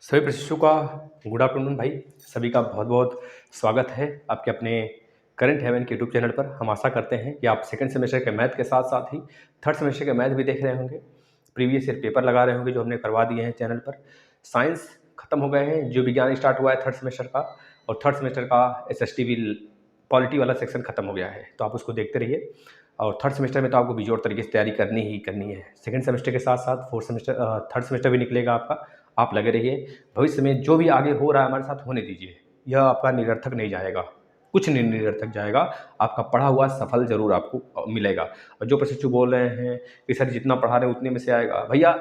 सभी प्रशिक्षकों का गुड आफ्टरनून भाई। सभी का बहुत बहुत स्वागत है आपके अपने करंट हेवन के यूट्यूब चैनल पर। हम आशा करते हैं कि आप सेकंड सेमेस्टर के मैथ के साथ साथ ही थर्ड सेमेस्टर के मैथ भी देख रहे होंगे, प्रीवियस ईयर पेपर लगा रहे होंगे जो हमने करवा दिए हैं चैनल पर। साइंस खत्म हो गए हैं, जीव विज्ञान स्टार्ट हुआ है थर्ड सेमेस्टर का, और थर्ड सेमेस्टर का SST भी पॉलिटी वाला सेक्शन खत्म हो गया है, तो आप उसको देखते रहिए। और थर्ड सेमेस्टर में तो आपको बेजोड़ तरीके से तैयारी करनी ही करनी है। सेकंड सेमेस्टर के साथ साथ थर्ड सेमेस्टर भी निकलेगा आपका। आप लगे रहिए, भविष्य में जो भी आगे हो रहा है हमारे साथ होने दीजिए, यह आपका निरर्थक नहीं जाएगा, कुछ नहीं निरर्थक जाएगा, आपका पढ़ा हुआ सफल जरूर आपको मिलेगा। और जो प्रशिक्षु बोल रहे हैं कि सर जितना पढ़ा रहे उतने में से आएगा, भैया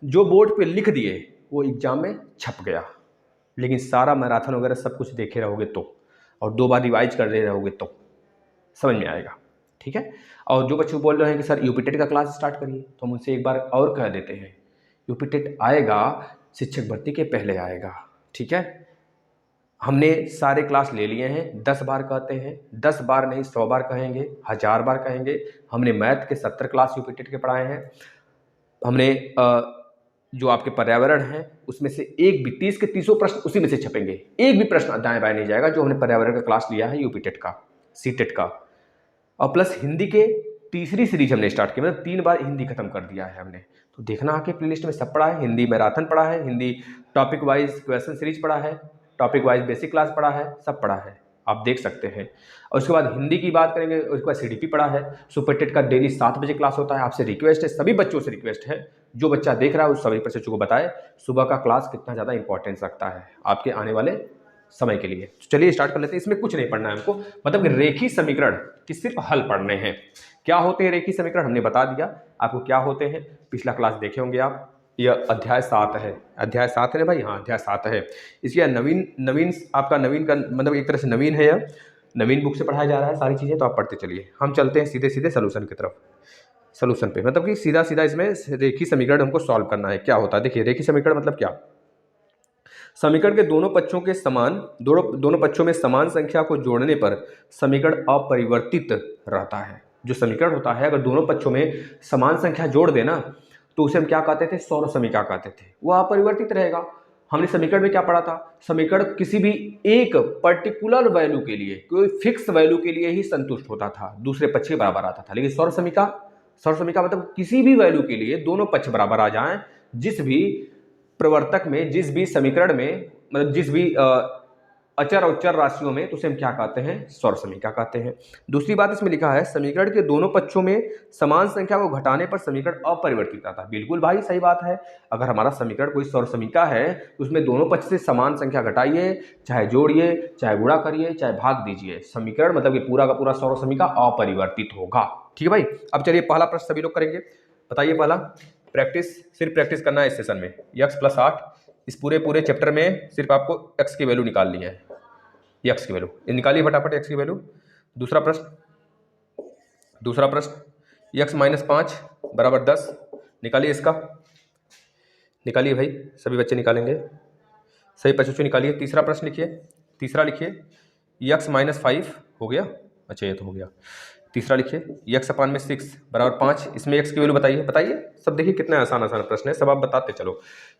जो बोर्ड पे लिख दिए वो एग्जाम में छप गया, लेकिन सारा मैराथन वगैरह सब कुछ देखे रहोगे तो, और 2 बार रिवाइज कर रहे रहोगे तो समझ में आएगा, ठीक है। और जो बच्चे बोल रहे हैं कि सर यूपीटेट का क्लास स्टार्ट करिए, तो हम उनसे एक बार और कह देते हैं, यूपीटेट आएगा शिक्षक भर्ती के पहले आएगा, ठीक है। हमने सारे क्लास ले लिए हैं, 10 बार कहते हैं, 10 बार नहीं 100 बार कहेंगे, 1000 बार कहेंगे। हमने मैथ के 70 क्लास यूपीटेट के पढ़ाए हैं। हमने जो आपके पर्यावरण हैं उसमें से एक भी 30 के 30 प्रश्न उसी में से छपेंगे, एक भी प्रश्न दाएं बाएं नहीं जाएगा जो हमने पर्यावरण का क्लास लिया है यूपीटेट का, सीटेट का। और प्लस हिंदी के तीसरी सीरीज हमने स्टार्ट की, मतलब 3 बार हिंदी खत्म कर दिया है हमने, तो देखना आके प्लेलिस्ट में सब पढ़ा है। हिंदी मैराथन पढ़ा है, Hindi topic wise question series पढ़ा है, टॉपिक वाइज बेसिक क्लास पढ़ा है, सब पढ़ा है, आप देख सकते हैं। और उसके बाद हिंदी की बात करेंगे, उसके बाद CDP पढ़ा है। सुपरटेट का डेली 7 बजे क्लास होता है। आपसे रिक्वेस्ट है, सभी बच्चों से रिक्वेस्ट है, जो बच्चा देख रहा है उस सभी प्रशिक्षु को बताए सुबह का क्लास कितना ज़्यादा इंपॉर्टेंस रखता है आपके आने वाले समय के लिए। तो चलिए स्टार्ट कर लेते हैं। इसमें कुछ नहीं पढ़ना है हमको, मतलब कि रेखी समीकरण की सिर्फ हल पढ़ने हैं। क्या होते हैं रेखी समीकरण हमने बता दिया आपको क्या होते हैं, पिछला क्लास देखे होंगे आप। यह अध्याय 7 है, अध्याय 7 है ना भाई, हाँ अध्याय 7 है। इसलिए नवीन आपका नवीन का मतलब एक तरह से नवीन है, यह नवीन बुक से पढ़ाया जा रहा है सारी चीज़ें, तो आप पढ़ते चलिए। हम चलते हैं सीधे सीधे सोल्यूशन की तरफ, सोल्यूशन पे, मतलब कि सीधा सीधा इसमें रेखी समीकरण हमको सॉल्व करना है। क्या होता है देखिए, रेखी समीकरण मतलब क्या, समीकरण के दोनों पक्षों के समान दोनों पक्षों में समान संख्या को जोड़ने पर समीकरण अपरिवर्तित रहता है। जो समीकरण होता है अगर दोनों पक्षों में समान संख्या जोड़ देना तो उसे हम क्या कहते थे, सौर समीकरण कहते थे, वह अपरिवर्तित रहेगा। हमने समीकरण में क्या पढ़ा था, समीकरण किसी भी एक पर्टिकुलर वैल्यू के लिए, कोई फिक्स वैल्यू के लिए ही संतुष्ट होता था, दूसरे पक्ष के बराबर आता था। लेकिन सौर समीकरण मतलब किसी भी वैल्यू के लिए दोनों पक्ष बराबर आ जाएं, जिस भी प्रवर्तक में, जिस भी समीकरण में, मतलब जिस भी अचर और चर राशियों में, तो उसे हम क्या कहते हैं, सौर समीकरण कहते हैं। दूसरी बात इसमें लिखा है, समीकरण के दोनों पक्षों में समान संख्या को घटाने पर समीकरण अपरिवर्तित आता है। बिल्कुल भाई सही बात है, अगर हमारा समीकरण कोई सौर समीकरण है तो उसमें दोनों पक्ष से समान संख्या घटाइए, चाहे जोड़िए, चाहे गुणा करिए, चाहे भाग दीजिए, समीकरण मतलब कि पूरा का पूरा सौर समीकरण अपरिवर्तित होगा। ठीक है भाई। अब चलिए पहला प्रश्न सभी लोग करेंगे, बताइए पहला। प्रैक्टिस, सिर्फ प्रैक्टिस करना है इस सेशन में। x + 8, इस पूरे चैप्टर में सिर्फ आपको x की वैल्यू निकालनी है, x की वैल्यू निकालिए फटाफट, x की वैल्यू। दूसरा प्रश्न x - 5 = 10, निकालिए इसका, निकालिए भाई, सभी बच्चे निकालेंगे, सही प्रशिक्षु निकालिए। तीसरा प्रश्न लिखिए, x - 5 हो गया, अच्छा ये तो हो गया। तीसरा लिखिए, x / 6 = 5, इसमें x की वैल्यू बताइए। सब देखिए कितना आसान प्रश्न है, सब आप बताते चलो।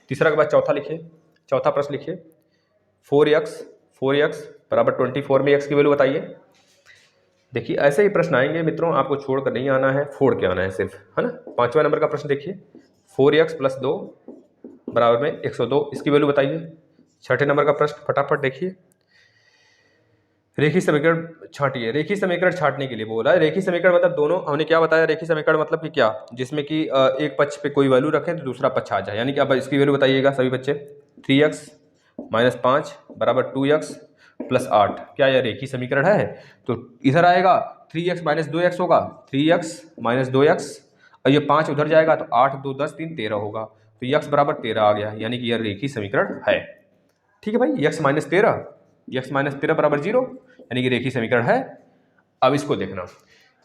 तीसरा के बाद चौथा लिखिए, चौथा प्रश्न लिखिए, 4x = 24 में x की वैल्यू बताइए। देखिए ऐसे ही प्रश्न आएंगे मित्रों, आपको छोड़कर नहीं आना है, फोड़ के आना है सिर्फ, है ना। 5वां नंबर का प्रश्न देखिए, 4x + 2 = 102, इसकी वैल्यू बताइए। 6ठे नंबर का प्रश्न फटाफट देखिए, रेखी समीकरण छांटिए। रेखी समीकरण छांटने के लिए बोला है। रेखी समीकरण मतलब दोनों, हमने क्या बताया, रेखी समीकरण मतलब कि क्या, जिसमें कि एक पक्ष पे कोई वैल्यू रखें तो दूसरा पक्ष आ जाए, यानी कि अब इसकी वैल्यू बताइएगा सभी बच्चे। 3x - 5 = 2x + 8, क्या यह रेखी समीकरण है? तो इधर आएगा 3x - 2x होगा, 3x - 2x, और ये 5 उधर जाएगा तो 8 2 10 3 13 होगा, तो x = 13 आ गया, यानी कि यह रेखी समीकरण है। ठीक है भाई, x - 13 = 0, यानी कि रेखी समीकरण है। अब इसको देखना,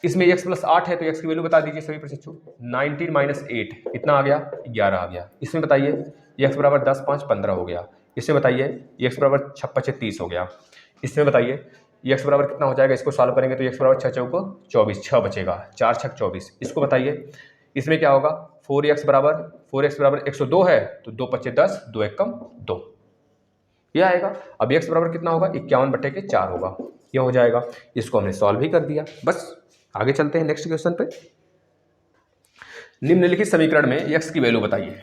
इसमें x + 8 है तो x की वैल्यू बता दीजिए सभी प्रशिक्षु। 19 - 8 कितना आ गया, 11 आ गया। इसमें बताइए x = 10 5 15 हो गया। इसमें बताइए x = 6 5 30 हो गया। इसमें बताइए x बराबर कितना हो जाएगा, इसको सॉल्व करेंगे तो x = 6 चौको 24, 6 बचेगा, 4 6 24। इसको बताइए, इसमें क्या होगा, 4x = 102 है तो 2 × 5 = 10, 2 × 1 = 2, ये आएगा। अब x बराबर कितना होगा, 51/4 होगा, ये हो जाएगा। इसको हमने सॉल्व ही कर दिया। बस आगे चलते हैं नेक्स्ट क्वेश्चन पे। निम्नलिखित समीकरण में x की वैल्यू बताइए।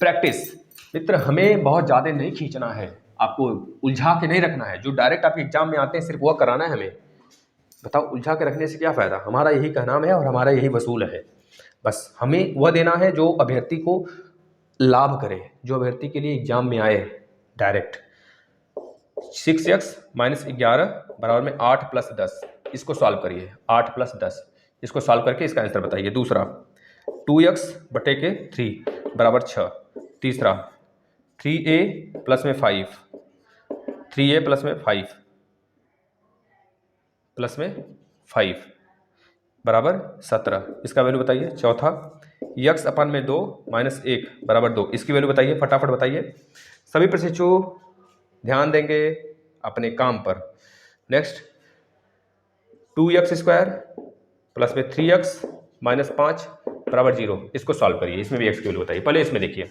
प्रैक्टिस मित्र, हमें बहुत ज़्यादा नहीं खींचना है, आपको उलझा के नहीं रखना है। जो डायरेक्ट आपके एग्जाम में आते हैं सिर्फ वह कराना है हमें। बताओ उलझा के रखने से क्या फ़ायदा, हमारा यही कहना है और हमारा यही वसूल है। बस हमें वह देना है जो अभ्यर्थी को लाभ करे, जो अभ्यर्थी के लिए एग्जाम में आए डायरेक्ट। 6x - 11 बराबर में 8 + 10, इसको सॉल्व करिए। 8 + 10, इसको सॉल्व करके इसका आंसर बताइए। दूसरा 2x/3 बराबर 6। तीसरा 3a + 5, 3a + 5 बराबर 17, इसका वैल्यू बताइए। चौथा x/2 - 1 बराबर 2, इसकी वैल्यू बताइए, फटाफट बताइए। सभी प्रशिक्षु ध्यान देंगे अपने काम पर। नेक्स्ट 2x² + 3x - 5 बराबर 0, इसको सॉल्व करिए। इसमें भी x की वैल्यू बताइए। पहले इसमें देखिए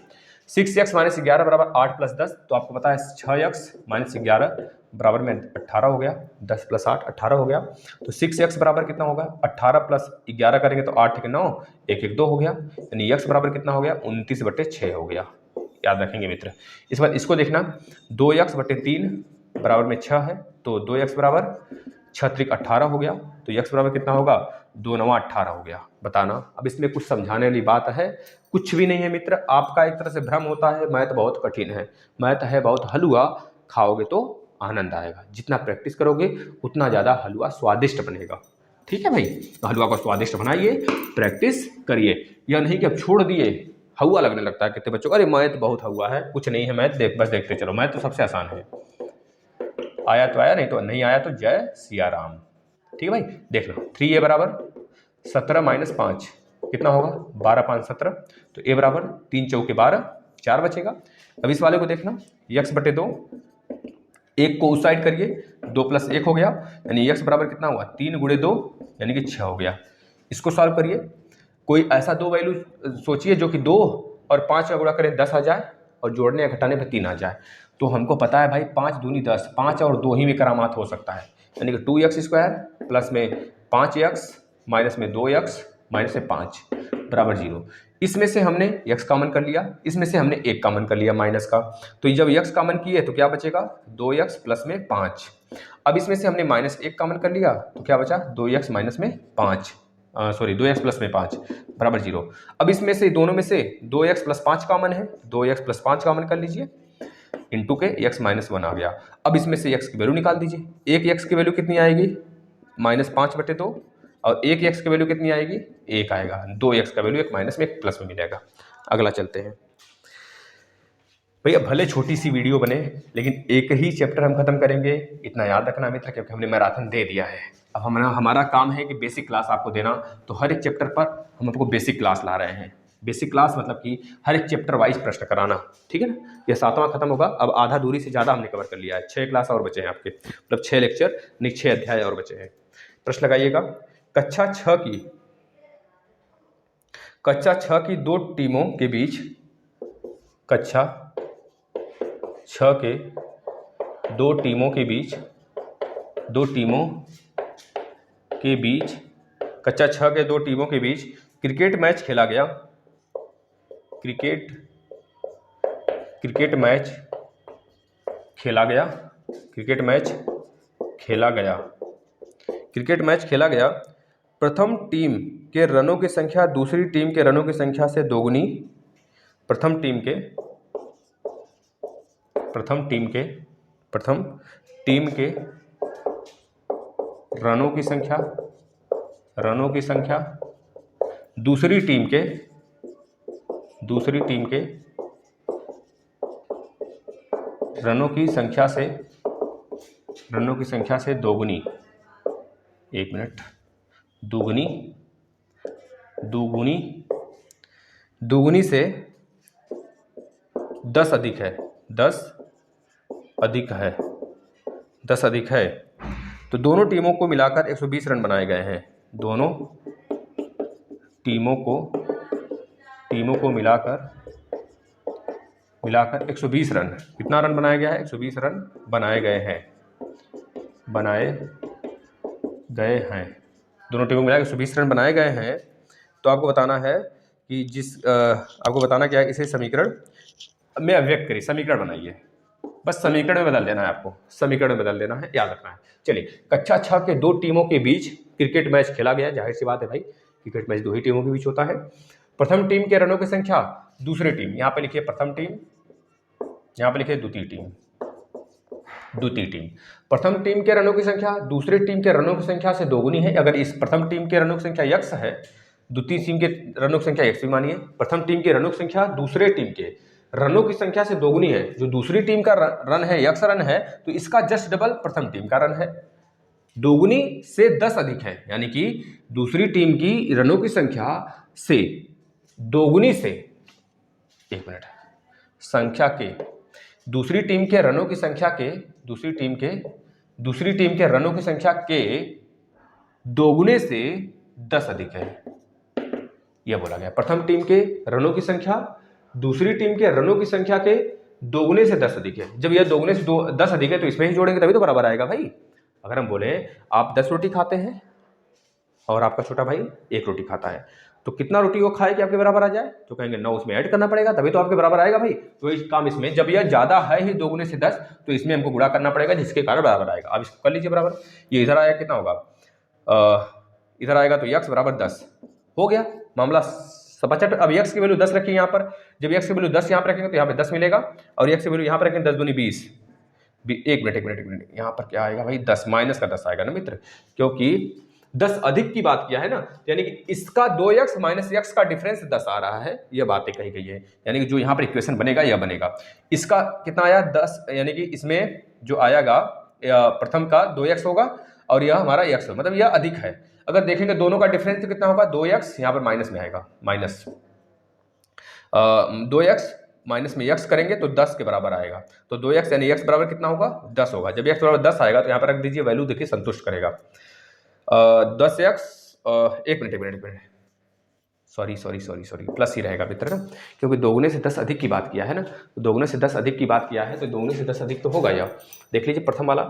6x - 11 बराबर 8 + 10, तो आपको पता है 6x - 11 बराबर में 18 हो गया। 10 + 8 18 हो गया। तो 6x बराबर कितना होगा, 18 + 11 करेंगे तो 8 के 9, 1 1 2 हो गया, यानी x बराबर कितना हो गया, 29/6 हो गया। याद रखेंगे मित्र। इस बार इसको देखना, 2x/3 बराबर में 6 है, तो 2x बराबर 6 × 18 हो गया, तो x बराबर कितना होगा, 2 9 18 हो गया। बताना। अब इसमें कुछ समझाने वाली बात है, कुछ भी नहीं है मित्र। आपका एक तरह से भ्रम होता है, मैथ बहुत कठिन है, मैथ है बहुत हलवा, खाओगे तो आनंद आएगा। जितना प्रैक्टिस करोगे उतना ज़्यादा हलवा स्वादिष्ट बनेगा। ठीक है भाई, तो हलवा को स्वादिष्ट बनाइए, प्रैक्टिस करिए। यह नहीं कि अब छोड़ दिए, हवा लगने लगता है कितने बच्चों को, अरे मैथ बहुत हवा है। कुछ नहीं है मैथ, बस देखते चलो। मैथ तो सबसे आसान है, आया तो आया, नहीं तो नहीं आया तो जय सिया राम। ठीक है भाई, देख लो 3a बराबर 17 - 5 कितना होगा, 12 5 17, तो a बराबर 3 चौके 12, 4 बचेगा। अब इस वाले को देखना, x/2, एक को उस साइड करिए, 2 + 1 हो गया, यानी x बराबर कितना हुआ, 3 × 2 यानी कि 6 हो गया। इसको सॉल्व करिए। कोई ऐसा दो वैल्यू सोचिए जो कि 2 और 5 का गुणा करें 10 आ जाए, और जोड़ने या घटाने पर 3 आ जाए। तो हमको पता है भाई 5 दूनी 10, 5 और 2 ही में करामात हो सकता है, यानी कि 2x² प्लस में 5x माइनस में 2x माइनस में 5 बराबर 0। इसमें से हमने x कॉमन कर लिया, इसमें से हमने 1 कॉमन कर लिया माइनस का, तो जब x कॉमन किए तो क्या बचेगा, 2x प्लस में 5। अब इसमें से हमने -1 कॉमन कर लिया तो क्या बचा, 2x माइनस में 5, सॉरी 2x प्लस में 5 बराबर 0। अब इसमें से दोनों में से 2x प्लस 5 कॉमन है, 2x प्लस 5 कॉमन कर लीजिए, इंटू के x -1 आ गया। अब इसमें से x की वैल्यू निकाल दीजिए। एक x की वैल्यू कितनी आएगी, -5/2, और एक x की वैल्यू कितनी आएगी, 1 आएगा। 2x का वैल्यू 1 माइनस में 1 प्लस में मिलेगा। अगला चलते हैं भैया, भले छोटी सी वीडियो बने लेकिन एक ही चैप्टर हम खत्म करेंगे, इतना याद रखना मित्र, क्योंकि हमने मैराथन दे दिया है। अब हमारा काम है कि बेसिक क्लास आपको देना, तो हर एक चैप्टर पर हम आपको बेसिक क्लास ला रहे हैं। बेसिक क्लास मतलब कि हर एक चैप्टर वाइज प्रश्न कराना, ठीक है ना। यह 7वां खत्म होगा, अब आधा दूरी से ज़्यादा हमने कवर कर लिया है। 6 क्लास और बचे हैं आपके, मतलब 6 लेक्चर नहीं 6 अध्याय और बचे हैं। प्रश्न लगाइएगा, कक्षा 6 की 2 टीमों के बीच, कक्षा 6 के 2 टीमों के बीच, कक्षा 6 के 2 टीमों के बीच क्रिकेट मैच खेला गया। क्रिकेट मैच खेला गया। प्रथम टीम के रनों की संख्या दूसरी टीम के रनों की संख्या से दोगुनी। प्रथम टीम के रनों की संख्या दूसरी टीम के रनों की संख्या से दोगुनी। एक मिनट, दुगुनी से 10 अधिक है, 10 अधिक है, तो दोनों टीमों को मिलाकर 120 रन बनाए गए हैं। दोनों टीमों को मिलाकर मिलाकर 120 रन। कितना रन बनाया गया है? 120 रन बनाए गए हैं, दोनों टीमों को मिलाकर 120 रन बनाए गए हैं। तो आपको बताना है कि आपको बताना क्या है, इसे समीकरण में अभिव्यक्त करिए। समीकरण बनाइए, बस समीकरण में बदल देना है आपको, समीकरण में बदल देना है, याद रखना है। चलिए, कक्षा 6 के दो टीमों के बीच क्रिकेट मैच खेला गया। जाहिर सी बात है भाई, क्रिकेट मैच दो ही टीमों के बीच होता है। प्रथम टीम के रनों की संख्या, दूसरी टीम, यहाँ पे लिखिए प्रथम टीम, यहाँ पे लिखिए द्वितीय टीम। प्रथम टीम के रनों की संख्या दूसरी टीम के रनों की संख्या से दोगुनी है। अगर इस प्रथम टीम के रनों की संख्या x है, द्वितीय टीम के रनों की संख्या x भी मानिए। प्रथम टीम के रनों की संख्या दूसरे टीम के रनों की संख्या से दोगुनी है। जो दूसरी टीम का रन है x रन है, तो इसका जस्ट डबल प्रथम टीम का रन है। दोगुनी से 10 अधिक है, यानी कि दूसरी टीम की रनों की संख्या से दोगुनी से, एक मिनट, संख्या के दूसरी टीम के रनों की संख्या के दूसरी टीम के रनों की संख्या के दोगुने से 10 अधिक है, यह बोला गया। प्रथम टीम के रनों की संख्या दूसरी टीम के रनों की संख्या के दोगुने से 10 अधिक है। जब यह दोगुने से 10 अधिक है तो इसमें ही जोड़ेंगे तभी तो बराबर आएगा भाई। अगर हम बोले आप 10 रोटी खाते हैं और आपका छोटा भाई 1 रोटी खाता है, तो कितना रोटी वो खाए कि आपके बराबर आ जाए? तो कहेंगे 9 उसमें ऐड करना पड़ेगा, तभी तो आपके बराबर आएगा भाई। तो इस काम इसमें जब यह ज्यादा है ही दोगुने से 10, तो इसमें हमको गुणा करना पड़ेगा, जिसके कारण बराबर आएगा। अब इसको कर लीजिए बराबर। ये इधर आया, कितना होगा? इधर आएगा तो x बराबर 10 हो गया मामला सपाचट। अब x की वैल्यू 10 रखिए यहाँ पर। जब x की वैल्यू 10 यहाँ पर रखेंगे तो यहाँ पे 10 मिलेगा, और x की वैल्यू यहाँ पर रखेंगे 10 दूनी 20। एक मिनट, यहाँ पर क्या आएगा भाई? 10 माइनस का 10 आएगा ना मित्र, क्योंकि 10 अधिक की बात किया है ना, यानी कि इसका 2x माइनस x का डिफरेंस 10 आ रहा है, यह बातें कही गई है। यानी कि जो यहाँ पर इक्वेशन बनेगा यह बनेगा। इसका कितना आया? 10, यानी कि इसमें जो आएगा प्रथम का 2x होगा और यह हमारा x, मतलब यह अधिक है। अगर देखेंगे दोनों का डिफरेंस तो कितना होगा? 2x, यहाँ पर माइनस में आएगा, माइनस 2x माइनस में x करेंगे तो 10 के बराबर आएगा। तो 2x यानी x बराबर कितना होगा? 10 होगा। जब x बराबर 10 आएगा तो यहाँ पर रख दीजिए, वैल्यू देखिए संतुष्ट करेगा। 10x, एक मिनट, सॉरी, प्लस ही रहेगा मित्र ना, क्योंकि दोगुने से 10 अधिक की बात किया है ना, तो दोगुने से 10 अधिक की बात किया है तो दोगुने से 10 अधिक तो होगा। यह देख लीजिए, प्रथम वाला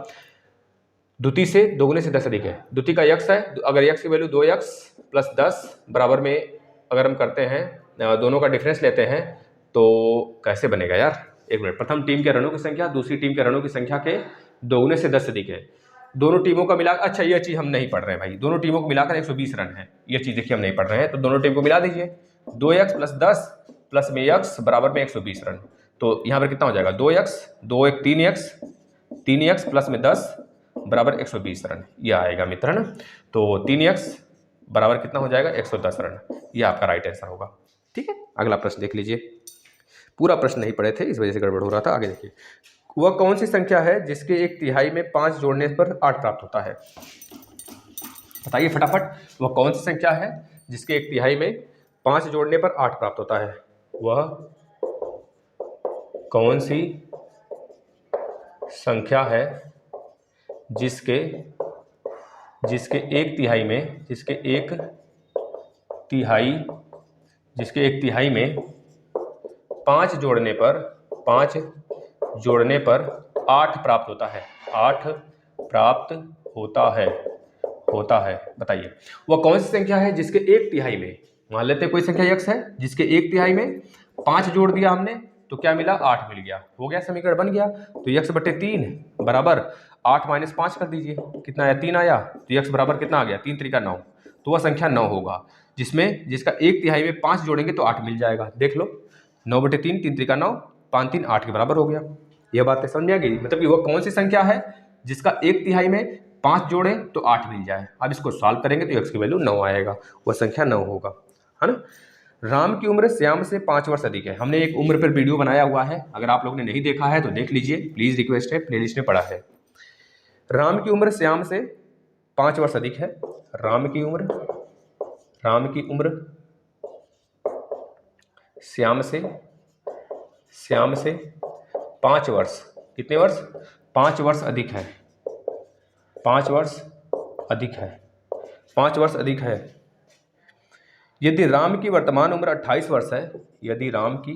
द्वितीय से दोगुने से 10 अधिक है। द्वितीय का x है, अगर x की वैल्यू 2x प्लस 10 बराबर में अगर हम करते हैं, दोनों का डिफरेंस लेते हैं, तो कैसे बनेगा यार? एक मिनट। प्रथम टीम के रनों की संख्या दूसरी टीम के रनों की संख्या के दोगुने से 10 अधिक है। दोनों टीमों का मिलाकर, अच्छा यह चीज़ हम नहीं पढ़ रहे हैं भाई, दोनों टीमों को मिलाकर 120 रन है, यह चीज़ देखिए हम नहीं पढ़ रहे हैं। तो दोनों टीम को मिला दीजिए, 2x प्लस 10 प्लस में x बराबर में 120 रन। तो यहाँ पर कितना हो जाएगा? 2x, 2 1 3x, 3x प्लस में 10 बराबर 120 रन, यह आएगा मित्र ना। तो 3x बराबर कितना हो जाएगा? 110 रन, यह आपका राइट आंसर होगा। ठीक है, अगला प्रश्न देख लीजिए। पूरा प्रश्न नहीं पढ़े थे, इस वजह से गड़बड़ हो रहा था। आगे देखिए, वह कौन सी संख्या है जिसके 1/3 में 5 जोड़ने पर 8 प्राप्त होता है? बताइए फटाफट, वह कौन सी संख्या है जिसके 1/3 में 5 जोड़ने पर 8 प्राप्त होता है? वह कौन सी संख्या है जिसके 1/3 में 5 जोड़ने पर 8 प्राप्त होता है? 8 प्राप्त होता है। बताइए, वह कौन सी संख्या है जिसके 1/3 में, मान लेते कोई संख्या x है जिसके 1/3 में 5 जोड़ दिया हमने, तो क्या मिला? 8 मिल गया, हो गया, समीकरण बन गया। तो x/3 बराबर 8 माइनस 5 कर दीजिए, कितना आया? 3 आया। तो x बराबर कितना आ गया? 3 3 9। तो वह संख्या 9 होगा, जिसका 1/3 में 5 जोड़ेंगे तो 8 मिल जाएगा। देख लो, 9/3, 3 3 9, 5 3 8 के बराबर हो गया। यह बात समझ में आ गई? मतलब कि वह कौन सी संख्या है जिसका 1/3 में 5 जोड़े तो 8 मिल जाए। अब इसको सॉल्व करेंगे तो x की वैल्यू 9 आएगा, वह संख्या 9 होगा, है ना। राम की उम्र श्याम से 5 वर्ष अधिक है। हमने एक उम्र पर वीडियो बनाया हुआ है, अगर आप लोगों ने नहीं देखा है तो देख लीजिए प्लीज, रिक्वेस्ट है, प्लेलिस्ट में पड़ा है। राम की उम्र श्याम से 5 वर्ष अधिक है। राम की उम्र श्याम से 5 वर्ष, कितने वर्ष? 5 वर्ष अधिक है। 5 वर्ष अधिक है। यदि राम की वर्तमान उम्र 28 वर्ष है, यदि राम की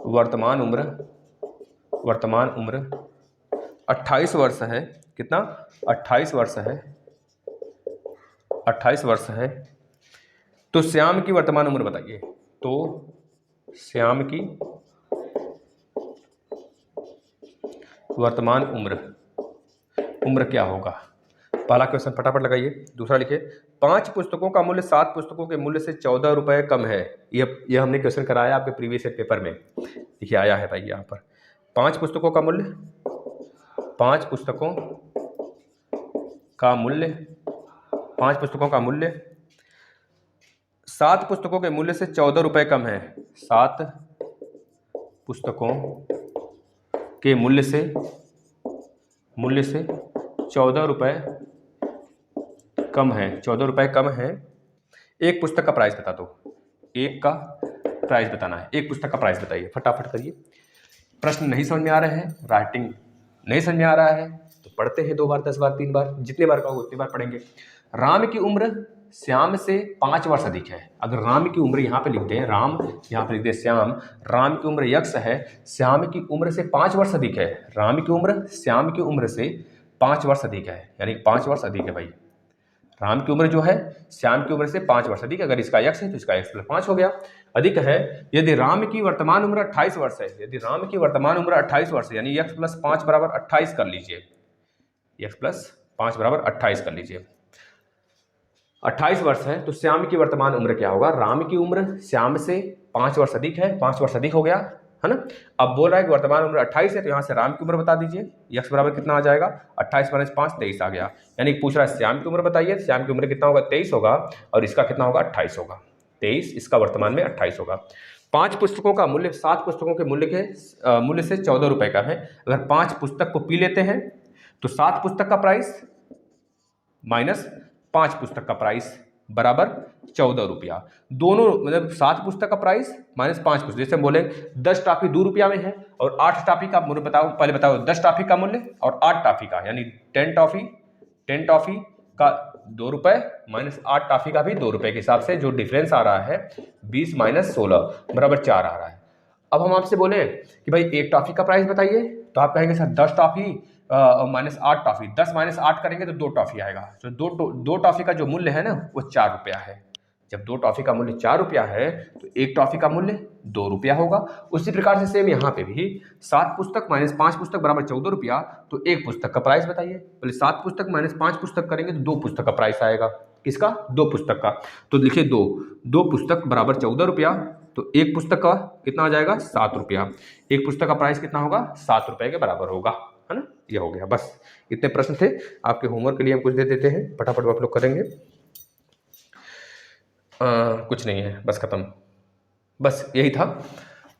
वर्तमान उम्र 28 वर्ष है। कितना? 28 वर्ष है। 28 वर्ष है। तो श्याम की वर्तमान उम्र बताइए। तो श्याम की वर्तमान उम्र क्या होगा? पहला क्वेश्चन फटाफट लगाइए। दूसरा लिखिए, 5 पुस्तकों का मूल्य 7 पुस्तकों के मूल्य से 14 रुपये कम है। यह हमने क्वेश्चन कराया आपके प्रीवियस ईयर पेपर में। देखिए आया है भाई यहाँ पर 5 पुस्तकों का मूल्य 5 पुस्तकों का मूल्य 7 पुस्तकों के मूल्य से 14 रुपये कम है। 7 पुस्तकों के मूल्य से 14 रुपये कम है। 14 रुपये कम है। एक पुस्तक का प्राइस बता दो। एक का प्राइस बताना है। एक पुस्तक का प्राइस बताइए, फटाफट करिए। प्रश्न नहीं समझ में आ रहे हैं, राइटिंग नहीं समझ में आ रहा है तो पढ़ते हैं 2 बार, 10 बार, 3 बार, जितने बार कहो उतनी बार पढ़ेंगे। राम की उम्र श्याम से 5 वर्ष अधिक है। अगर राम की उम्र यहाँ पे लिख दें, राम यहाँ पे लिख दें श्याम, राम की उम्र यक्ष है, श्याम की उम्र से 5 वर्ष अधिक है। राम की उम्र श्याम की उम्र से 5 वर्ष अधिक है, यानी 5 वर्ष अधिक है भाई। राम की उम्र जो है श्याम की उम्र से 5 वर्ष अधिक। अगर इसका यक्ष है तो इसका x + 5 हो गया, अधिक है। यदि राम की वर्तमान उम्र 28 वर्ष है, यदि राम की वर्तमान उम्र 28 वर्ष है, यानी x + 5 = 28 कर लीजिए। x + 5 = 28 कर लीजिए। 28 वर्ष है तो श्याम की वर्तमान उम्र क्या होगा? राम की उम्र श्याम से 5 वर्ष अधिक है, 5 वर्ष अधिक हो गया है ना। अब बोल रहा है कि वर्तमान उम्र 28 है तो यहाँ से राम की उम्र बता दीजिए। यक्ष बराबर कितना आ जाएगा? 28 - 5 23 आ गया। यानी पूछ रहा है श्याम की उम्र बताइए। श्याम की उम्र कितना होगा? 23 होगा, और इसका कितना होगा? 28 होगा। 23, इसका वर्तमान में 28 होगा। 5 पुस्तकों का मूल्य 7 पुस्तकों के मूल्य से 14 रुपये कम है। अगर 5 पुस्तक को पी लेते हैं तो 7 पुस्तक का प्राइस माइनस 5 पुस्तक का प्राइस बराबर 14 रुपया। दोनों मतलब 7 पुस्तक का प्राइस माइनस 5 पुस्तक। जैसे हम बोले 10 टॉफी 2 रुपया में है और 8 टॉफी का मूल्य बताओ। पहले बताओ 10 टॉफी का मूल्य और 8 टॉफी का, यानी 10 टॉफी का 2 रुपये माइनस 8 टॉफी का भी 2 रुपये के हिसाब से जो डिफरेंस आ रहा है 20 - 16 बराबर 4 आ रहा है। अब हम आपसे बोले कि भाई 1 टॉफी का प्राइस बताइए, तो आप कहेंगे सर 10 टॉफी माइनस 8 टॉफी। 10 - 8 करेंगे तो 2 टॉफी आएगा। तो 2 टॉफी का जो मूल्य है ना वो 4 रुपया है। जब 2 टॉफी का मूल्य 4 रुपया है तो 1 टॉफी का मूल्य 2 रुपया होगा। उसी प्रकार से सेम यहाँ पे भी 7 पुस्तक माइनस 5 पुस्तक बराबर 14 रुपया। तो 1 पुस्तक का प्राइस बताइए। पहले 7 पुस्तक माइनस 5 पुस्तक करेंगे तो 2 पुस्तक का प्राइस आएगा। किसका? 2 पुस्तक का। तो लिखिए 2 पुस्तक बराबर 14 रुपया। तो 1 पुस्तक का कितना आ जाएगा? 7 रुपया। 1 पुस्तक का प्राइस कितना होगा? 7 रुपये के बराबर होगा, है ना। ये हो गया। बस इतने प्रश्न थे। आपके होमवर्क के लिए हम कुछ दे देते हैं, फटाफट आप लोग करेंगे। कुछ नहीं है, बस खत्म। बस यही था,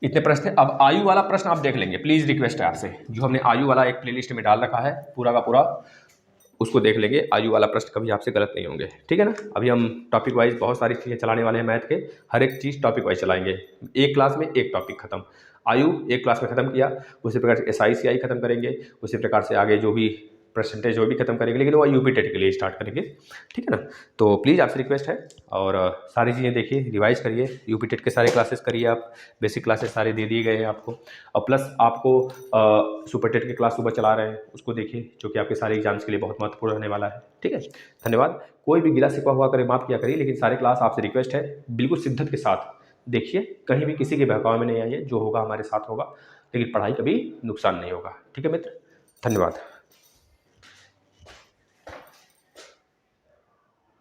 इतने प्रश्न थे। अब आयु वाला प्रश्न आप देख लेंगे, प्लीज़ रिक्वेस्ट है आपसे। जो हमने आयु वाला एक प्लेलिस्ट में डाल रखा है पूरा का पूरा, उसको देख लेंगे। आयु वाला प्रश्न कभी आपसे गलत नहीं होंगे, ठीक है ना। अभी हम टॉपिक वाइज बहुत सारी चीज़ें चलाने वाले हैं मैथ के, हर एक चीज़ टॉपिक वाइज चलाएंगे। एक क्लास में एक टॉपिक खत्म। आयु एक क्लास में खत्म किया, उसी प्रकार से SICI खत्म करेंगे, उसी प्रकार से आगे जो भी परसेंटेज वो भी खत्म करेंगे, लेकिन वो UP टेट के लिए स्टार्ट करेंगे, ठीक है ना। तो प्लीज़ आपसे रिक्वेस्ट है, और सारी चीज़ें देखिए, रिवाइज करिए, UP टेट के सारे क्लासेस करिए आप। बेसिक क्लासेस सारे दे दिए गए हैं आपको, और प्लस आपको सुपर टेट की क्लास सुबह चला रहे हैं, उसको देखिए, जो कि आपके सारे एग्जाम्स के लिए बहुत महत्वपूर्ण रहने वाला है, ठीक है। धन्यवाद। कोई भी गिला शिकवा हुआ करे माफ़ किया करिए, लेकिन सारे क्लास आपसे रिक्वेस्ट है बिल्कुल शिद्दत के साथ देखिए, कहीं भी किसी के बहकावे में नहीं आइए। जो होगा हमारे साथ होगा, लेकिन पढ़ाई कभी नुकसान नहीं होगा, ठीक है मित्र। धन्यवाद।